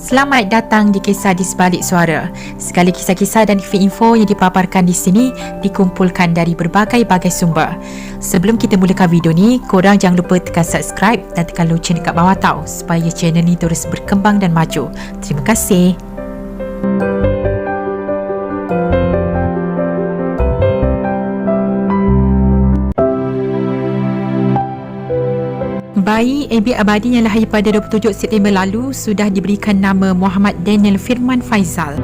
Selamat datang di Kisah di Sebalik Suara. Segala kisah-kisah dan info yang dipaparkan di sini dikumpulkan dari berbagai-bagai sumber. Sebelum kita mulakan video ni, korang jangan lupa tekan subscribe dan tekan loceng dekat bawah tau, supaya channel ni terus berkembang dan maju. Terima kasih. Bayi Abi Abadi yang lahir pada 27 September lalu sudah diberikan nama Muhammad Daniel Firman Faizal.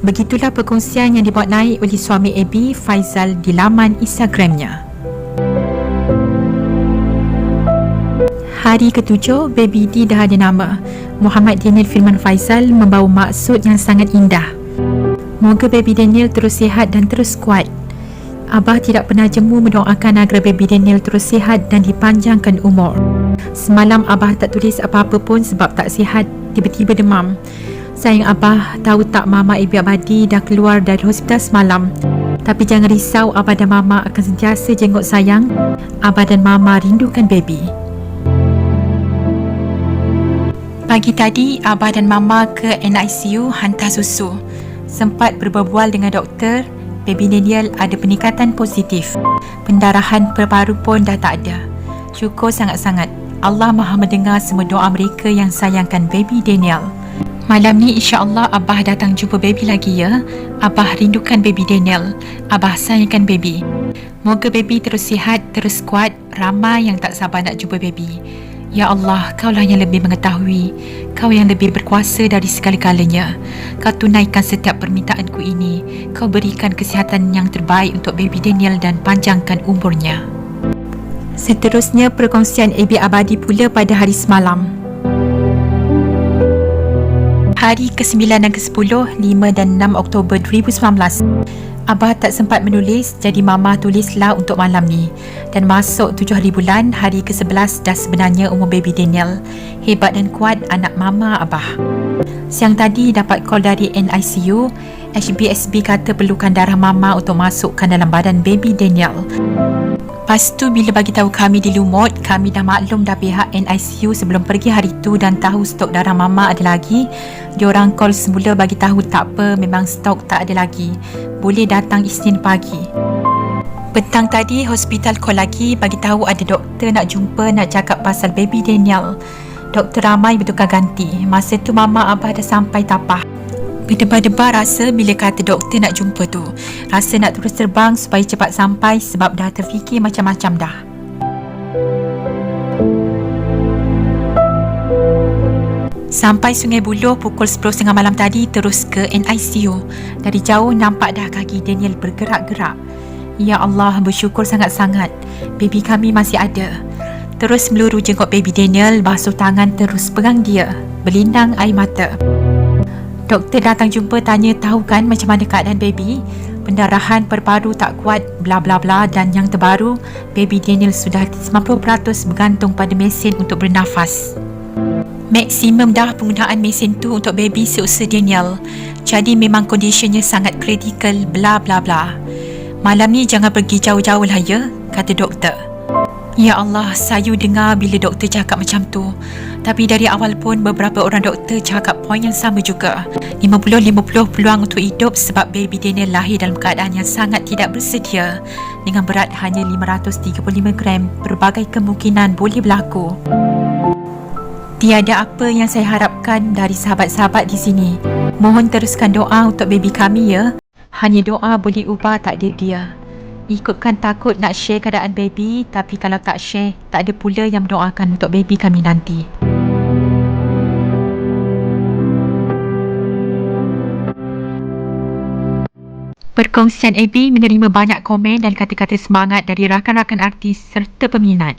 Begitulah perkongsian yang dibuat naik oleh suami Abi, Faizal, di laman Instagramnya. Hari ke-7, baby D dah ada nama. Muhammad Daniel Firman Faizal membawa maksud yang sangat indah. Moga baby Daniel terus sihat dan terus kuat. Abah tidak pernah jemu mendoakan agar baby Daniel terus sihat dan dipanjangkan umur. Semalam Abah tak tulis apa-apa pun sebab tak sihat, tiba-tiba demam. Sayang Abah, tahu tak Mama Abi Abadi dah keluar dari hospital semalam. Tapi jangan risau, Abah dan Mama akan sentiasa jenguk sayang. Abah dan Mama rindukan baby. Pagi tadi, Abah dan Mama ke NICU hantar susu. Sempat berbual dengan doktor. Baby Daniel ada peningkatan positif. Pendarahan perparu pun dah tak ada. Syukur sangat-sangat. Allah Maha mendengar semua doa mereka yang sayangkan baby Daniel. Malam ni insya-Allah Abah datang jumpa baby lagi ya. Abah rindukan baby Daniel. Abah sayangkan baby. Moga baby terus sihat, terus kuat. Ramai yang tak sabar nak jumpa baby. Ya Allah, Kaulah yang lebih mengetahui. Kau yang lebih berkuasa dari segala-galanya. Kau tunaikan setiap permintaanku ini. Kau berikan kesihatan yang terbaik untuk baby Daniel dan panjangkan umurnya. Seterusnya, perkongsian Abi Abadi pula pada hari semalam. Hari ke-9 dan ke-10, 5 dan 6 Oktober 2019. Abah tak sempat menulis, jadi Mama tulislah untuk malam ni. Dan masuk 7 hari bulan, hari ke-11 dah sebenarnya umur baby Daniel. Hebat dan kuat anak Mama Abah. Siang tadi dapat call dari NICU. HBSB kata perlukan darah Mama untuk masukkan dalam badan baby Daniel. Lepas tu bila bagi tahu kami di Lumut, kami dah maklum dah pihak NICU sebelum pergi hari tu dan tahu stok darah Mama ada lagi. Diorang call semula bagi tahu tak apa, memang stok tak ada lagi. Boleh datang Isnin pagi. Petang tadi hospital call lagi bagi tahu ada doktor nak jumpa, nak cakap pasal baby Daniel. Doktor ramai bertukar ganti. Masa tu Mama Abah dah sampai Tapah. Berdebar-debar rasa bila kata doktor nak jumpa tu. Rasa nak terus terbang supaya cepat sampai sebab dah terfikir macam-macam dah. Sampai Sungai Buloh pukul 10.30 malam tadi, terus ke NICU. Dari jauh nampak dah kaki Daniel bergerak-gerak. Ya Allah, bersyukur sangat-sangat. Baby kami masih ada. Terus meluru jenguk baby Daniel, basuh tangan, terus pegang dia. Berlinang air mata. Doktor datang jumpa tanya tahu kan macam mana keadaan baby. Pendarahan perparu tak kuat, bla bla bla, dan yang terbaru, baby Daniel sudah 90% bergantung pada mesin untuk bernafas. Maksimum dah penggunaan mesin tu untuk baby seusia Daniel. Jadi memang kondisinya sangat kritikal, bla bla bla. Malam ni jangan pergi jauh-jauh lah ya, kata doktor. Ya Allah, saya dengar bila doktor cakap macam tu. Tapi dari awal pun beberapa orang doktor cakap poin yang sama juga. 50-50 peluang untuk hidup sebab baby Daniel lahir dalam keadaan yang sangat tidak bersedia. Dengan berat hanya 535 gram, berbagai kemungkinan boleh berlaku. Tiada apa yang saya harapkan dari sahabat-sahabat di sini. Mohon teruskan doa untuk baby kami ya. Hanya doa boleh ubah takdir dia. Ikutkan takut nak share keadaan baby, tapi kalau tak share, tak ada pula yang mendoakan untuk baby kami nanti. Perkongsian Abi menerima banyak komen dan kata-kata semangat dari rakan-rakan artis serta peminat.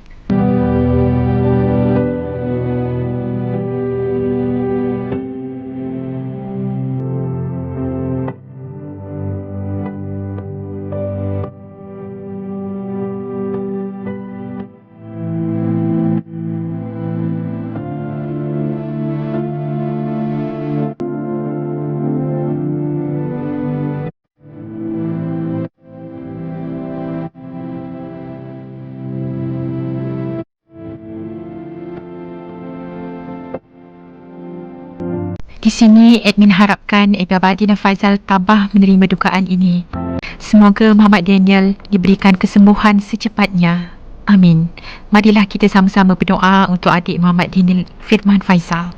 Di sini, admin harapkan Ibu Abadi dan Faizal tabah menerima dugaan ini. Semoga Muhammad Daniel diberikan kesembuhan secepatnya. Amin. Marilah kita sama-sama berdoa untuk adik Muhammad Daniel Firman Faizal.